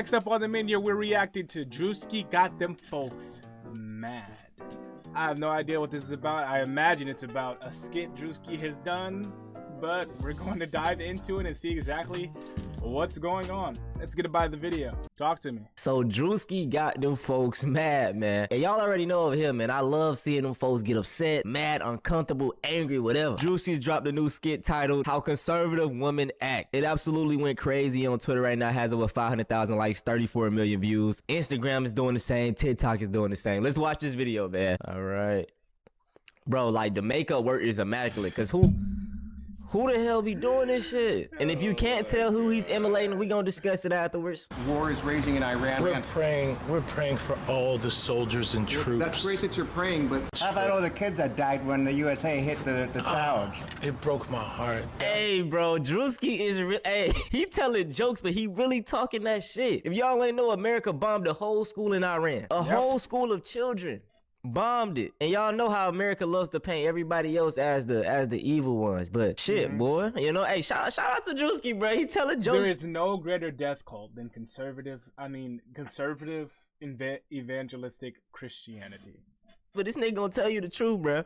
Next up on the menu, we're reacting to Druski got them folks mad. I have no idea what this is about. I imagine it's about a skit Druski has done, but we're going to dive into it and see exactly what's going on. Let's get by the video. Talk to me. So Druski got them folks mad, man. And y'all already know of him, man. I love seeing them folks get upset, mad, uncomfortable, angry, whatever. Druski's dropped a new skit titled How Conservative Women Act. It absolutely went crazy on Twitter right now. It has over 500,000 likes, 34 million views. Instagram is doing the same. TikTok is doing the same. Let's watch this video, man. All right. Bro, like the makeup work is immaculate, because who the hell be doing this shit? And if you can't tell who he's emulating, we gonna discuss it afterwards. War is raging in Iran. We're praying for all the soldiers and troops. That's great that you're praying, but how about all the kids that died when the USA hit the towers? It broke my heart. Hey, bro, Druski is he telling jokes, but he really talking that shit. If y'all ain't know, America bombed a whole school in Iran. A whole school of children. Bombed it. And y'all know how America loves to paint everybody else as the evil ones. But shit, boy, you know, hey, shout out to Druski, bro. He telling jokes. There is no greater death cult than conservative evangelistic Christianity. But this nigga gonna tell you the truth, bro.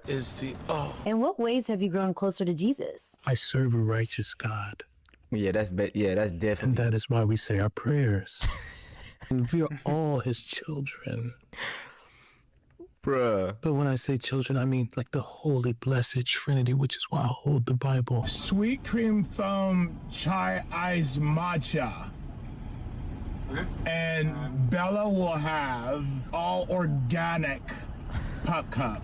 In what ways have you grown closer to Jesus? I serve a righteous God. Yeah, that's definitely. And that is why we say our prayers. And we are all his children. Bruh. But when I say children, I mean like the holy blessed Trinity, which is why I hold the Bible. Sweet cream foam chai ice matcha. Okay. And Bella will have all organic puck cup.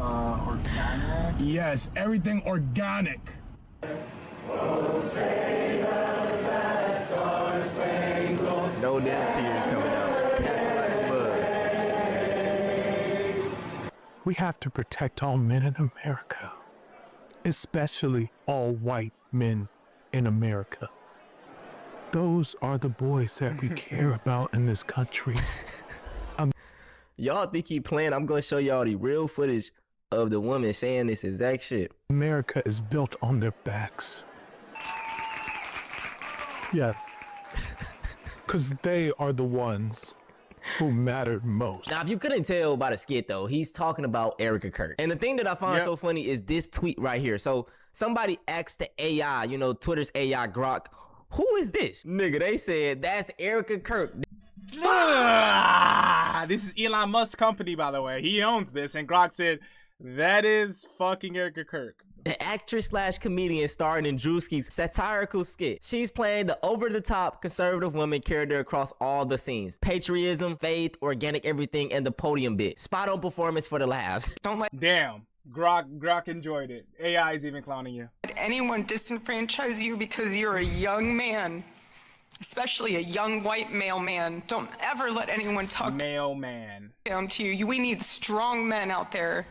organic? Yes, everything organic. No damn tears coming out. Capping like blood. We have to protect all men in America, especially all white men in America. Those are the boys that we care about in this country. Y'all think he playing? I'm gonna show y'all the real footage of the woman saying this exact shit. America is built on their backs. Yes. Because they are the ones who mattered most. Now, if you couldn't tell by the skit, though, he's talking about Erica Kirk. And the thing that I find so funny is this tweet right here. So somebody asked the AI, you know, Twitter's AI Grok, who is this? Nigga, they said, that's Erica Kirk. This is Elon Musk's company, by the way. He owns this. And Grok said, that is fucking Erica Kirk. The actress slash comedian starring in Druski's satirical skit. She's playing the over-the-top conservative woman character across all the scenes. Patriotism, faith, organic everything, and the podium bit. Spot on performance for the laughs. Don't let Damn. Grok enjoyed it. AI is even clowning you. anyone disenfranchise you because you're a young man. Especially a young white male man. Don't ever let anyone talk Male man. down to you. We need strong men out there.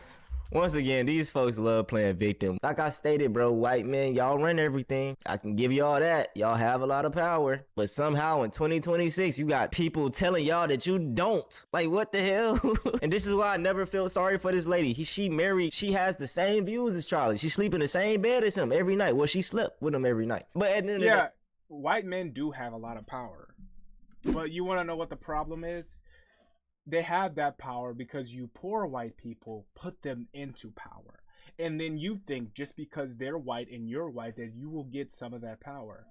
Once again, these folks love playing victim. Like I stated, bro, white men, y'all run everything. I can give y'all that. Y'all have a lot of power. But somehow in 2026, you got people telling y'all that you don't. Like, what the hell? And this is why I never feel sorry for this lady. She married. She has the same views as Charlie. She sleep in the same bed as him every night. Well, she slept with him every night. But at the end of the day, white men do have a lot of power. But you want to know what the problem is? They have that power because you poor white people put them into power. And then you think just because they're white and you're white that you will get some of that power.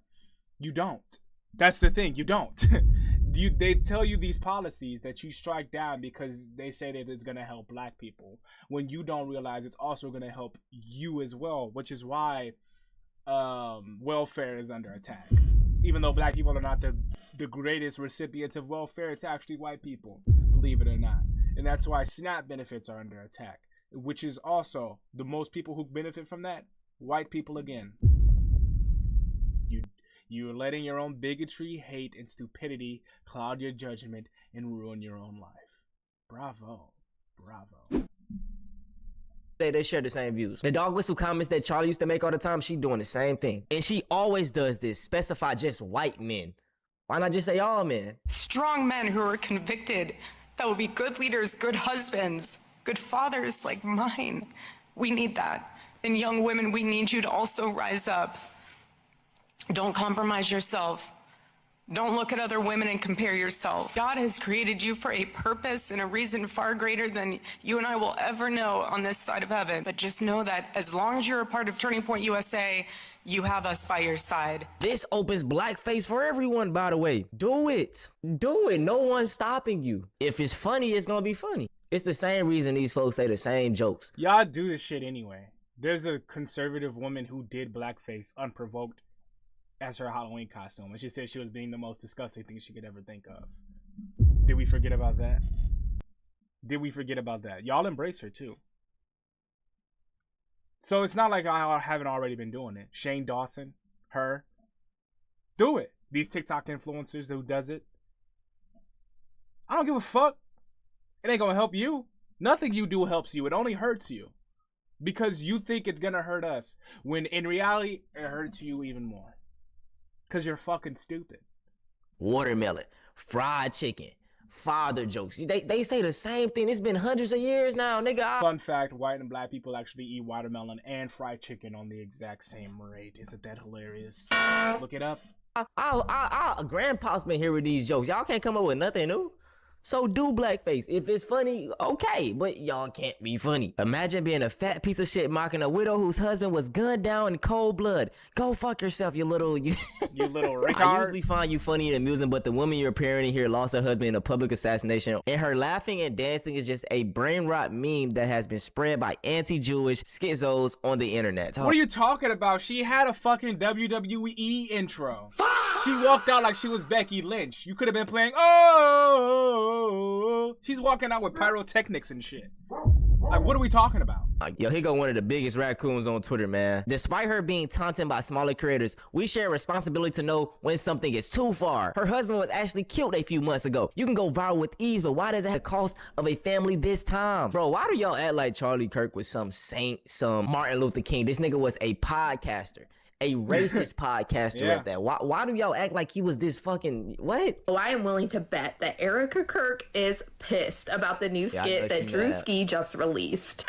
You don't. That's the thing. You don't. They tell you these policies that you strike down because they say that it's going to help black people. When you don't realize it's also going to help you as well. Which is why welfare is under attack. Even though black people are not the greatest recipients of welfare, it's actually white people, believe it or not. And that's why SNAP benefits are under attack, which is also the most people who benefit from that, white people again. You're letting your own bigotry, hate, and stupidity cloud your judgment and ruin your own life. Bravo. Bravo. They share the same views. The dog whistle comments that Charlie used to make all the time, she doing the same thing. And she always does this, specify just white men. Why not just say all men? Strong men who are convicted, that will be good leaders, good husbands, good fathers like mine. We need that. And young women, we need you to also rise up. Don't compromise yourself. Don't look at other women and compare yourself. God has created you for a purpose and a reason far greater than you and I will ever know on this side of heaven. But just know that as long as you're a part of Turning Point USA, you have us by your side. This opens blackface for everyone, by the way. Do it. Do it. No one's stopping you. If it's funny, it's gonna be funny. It's the same reason these folks say the same jokes. Y'all do this shit anyway. There's a conservative woman who did blackface unprovoked as her Halloween costume, and she said she was being the most disgusting thing she could ever think of. Did we forget about that? Did we forget about that? Y'all embrace her too. So it's not like I haven't already been doing it. Shane Dawson, her, do it. These TikTok influencers who does it. I don't give a fuck. It ain't gonna help you. Nothing you do helps you. It only hurts you. Because you think it's gonna hurt us. When in reality, it hurts you even more. Because you're fucking stupid. Watermelon, fried chicken, father jokes. They say the same thing. It's been hundreds of years now, nigga. Fun fact, white and black people actually eat watermelon and fried chicken on the exact same rate. Isn't that hilarious? Look it up. Grandpa's been here with these jokes. Y'all can't come up with nothing new. So do blackface. If it's funny, okay, but y'all can't be funny. Imagine being a fat piece of shit mocking a widow whose husband was gunned down in cold blood. Go fuck yourself, you little... You little Rickard. I usually find you funny and amusing, but the woman you're parenting here lost her husband in a public assassination, and her laughing and dancing is just a brain rot meme that has been spread by anti-Jewish schizos on the internet. What are you talking about? She had a fucking WWE intro. She walked out like she was Becky Lynch. You could have been playing, oh, she's walking out with pyrotechnics and shit. Like, what are we talking about? Yo, here go one of the biggest raccoons on Twitter, man. Despite her being taunted by smaller creators, we share a responsibility to know when something is too far. Her husband was actually killed a few months ago. You can go viral with ease, but why does it have the cost of a family this time? Bro, why do y'all act like Charlie Kirk was some saint, some Martin Luther King? This nigga was a podcaster. A racist podcaster at that. Why do y'all act like he was this fucking what? Oh, I am willing to bet that Erica Kirk is pissed about the new skit that Druski just released.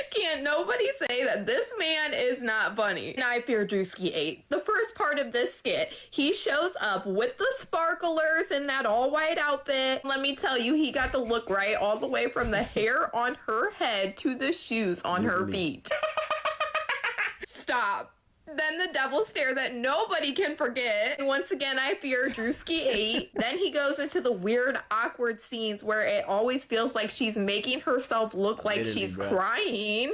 Can't nobody say that this man is not funny. And I fear Druski 8. The first part of this skit, he shows up with the sparklers in that all-white outfit. Let me tell you, he got the look right all the way from the hair on her head to the shoes on her feet. Stop. Then the devil stare that nobody can forget. And once again, I fear Druski 8. Then he goes into the weird, awkward scenes where it always feels like she's making herself look like she's crying.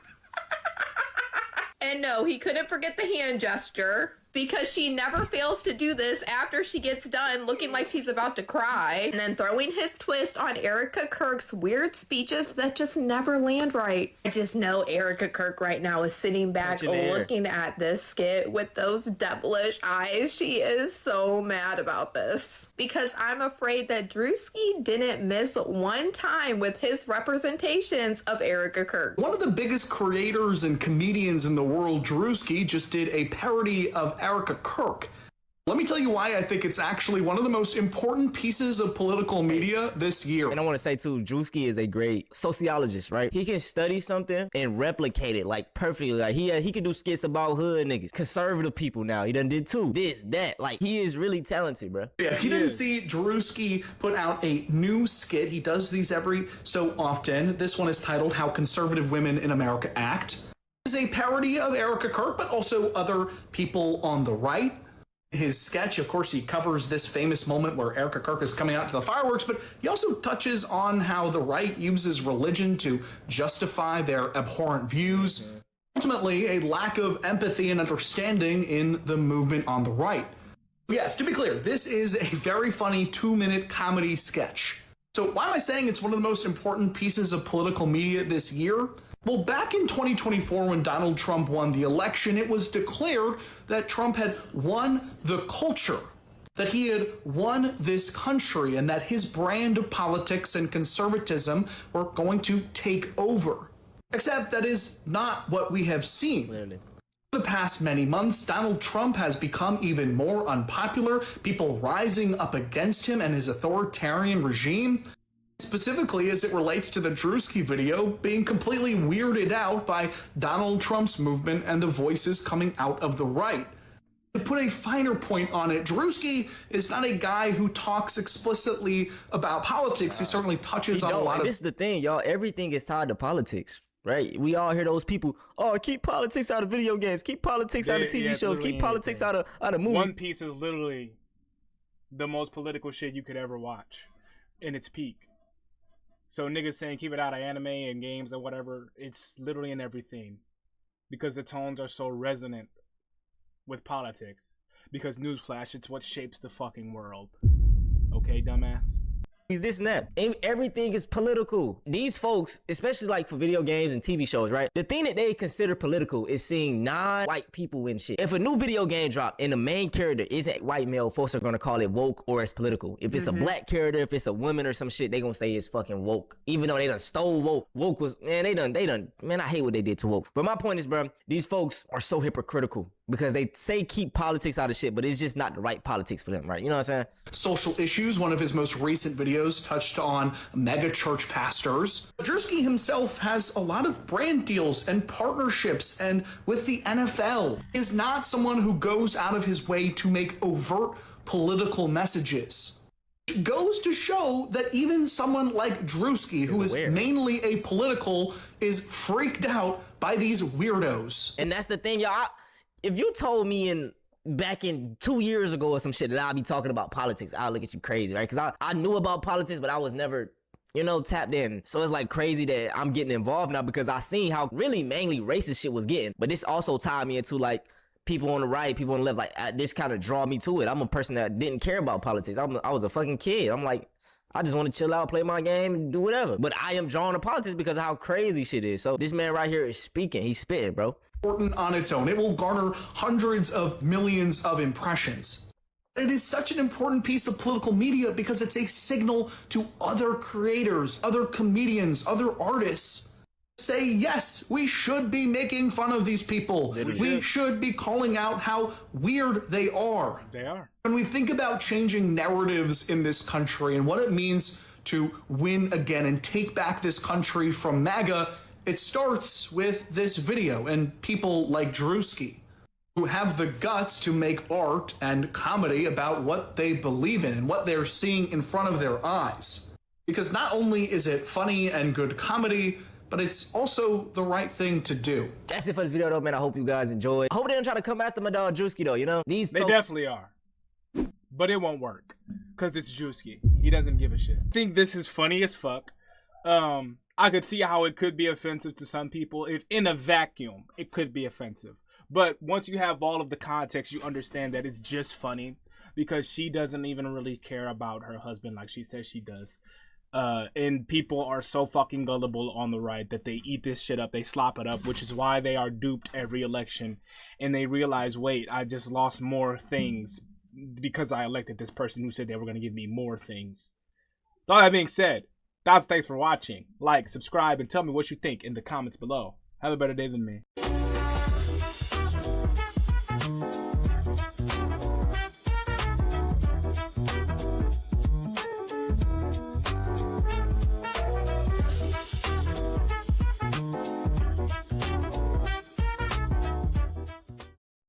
And no, he couldn't forget the hand gesture, because she never fails to do this after she gets done looking like she's about to cry. And then throwing his twist on Erica Kirk's weird speeches that just never land right. I just know Erica Kirk right now is sitting back looking at this skit with those devilish eyes. She is so mad about this. Because I'm afraid that Druski didn't miss one time with his representations of Erica Kirk. One of the biggest creators and comedians in the world, Druski, just did a parody of Erica Kirk. Let me tell you why I think it's actually one of the most important pieces of political media this year. And I want to say too, Druski is a great sociologist, right? He can study something and replicate it like perfectly. Like he can do skits about hood niggas, conservative people now. He done did too. This, that. Like he is really talented, bro. Yeah, if you didn't see Druski put out a new skit, he does these every so often. This one is titled How Conservative Women in America Act. It's a parody of Erica Kirk, but also other people on the right. His sketch, of course, he covers this famous moment where Erica Kirk is coming out to the fireworks, but he also touches on how the right uses religion to justify their abhorrent views. Ultimately, a lack of empathy and understanding in the movement on the right. Yes, to be clear, this is a very funny 2-minute comedy sketch. So why am I saying it's one of the most important pieces of political media this year? Well, back in 2024, when Donald Trump won the election, it was declared that Trump had won the culture, that he had won this country, and that his brand of politics and conservatism were going to take over. Except that is not what we have seen. Clearly. The past many months, Donald Trump has become even more unpopular, people rising up against him and his authoritarian regime. Specifically as it relates to the Druski video being completely weirded out by Donald Trump's movement and the voices coming out of the right. To put a finer point on it, Druski is not a guy who talks explicitly about politics. He certainly touches on a lot of... This is the thing, y'all. Everything is tied to politics, right? We all hear those people, oh, keep politics out of video games, keep politics out of TV shows, keep politics out of movies. One Piece is literally the most political shit you could ever watch in its peak. So niggas saying keep it out of anime and games or whatever, it's literally in everything. Because the tones are so resonant with politics. Because newsflash, it's what shapes the fucking world. Okay, dumbass? This and that. Everything is political. These folks, especially like for video games and TV shows, right? The thing that they consider political is seeing non-white people in shit. If a new video game drop and the main character isn't white male, folks are gonna call it woke or it's political. If it's a black character, if it's a woman or some shit, they gonna say it's fucking woke. Even though they done stole woke. Woke was, man, they done, man, I hate what they did to woke. But my point is, bro, these folks are so hypocritical because they say keep politics out of shit, but it's just not the right politics for them, right? You know what I'm saying? Social issues. One of his most recent videos touched on mega church pastors. Druski himself has a lot of brand deals and partnerships, and with the NFL, is not someone who goes out of his way to make overt political messages. It goes to show that even someone like Druski, who is mainly apolitical, is freaked out by these weirdos. And that's the thing, y'all. If you told me back in 2 years ago or some shit that I'll be talking about politics, I'll look at you crazy, right? Because I knew about politics, but I was never, you know, tapped in. So it's like crazy that I'm getting involved now because I seen how really mainly racist shit was getting. But this also tied me into like people on the right, people on the left. Like this kind of draw me to it. I'm a person that didn't care about politics. I was a fucking kid. I'm like, I just want to chill out, play my game, and do whatever. But I am drawn to politics because of how crazy shit is. So this man right here is speaking. He's spitting, bro. Important on its own. It will garner hundreds of millions of impressions. It is such an important piece of political media because it's a signal to other creators, other comedians, other artists. Say, yes, we should be making fun of these people. We should be calling out how weird they are. They are. When we think about changing narratives in this country and what it means to win again and take back this country from MAGA, it starts with this video and people like Druski, who have the guts to make art and comedy about what they believe in and what they're seeing in front of their eyes. Because not only is it funny and good comedy, but it's also the right thing to do. That's it for this video though, man. I hope you guys enjoyed. I hope they don't try to come after my dog Druski though, you know? They definitely are. But it won't work. Because it's Druski. He doesn't give a shit. I think this is funny as fuck. I could see how it could be offensive to some people. If in a vacuum, it could be offensive. But once you have all of the context, you understand that it's just funny. Because she doesn't even really care about her husband like she says she does. And people are so fucking gullible on the right that they eat this shit up, they slop it up, which is why they are duped every election. And they realize, wait, I just lost more things because I elected this person who said they were going to give me more things. With all that being said, thanks for watching. Like, subscribe, and tell me what you think in the comments below. Have a better day than me.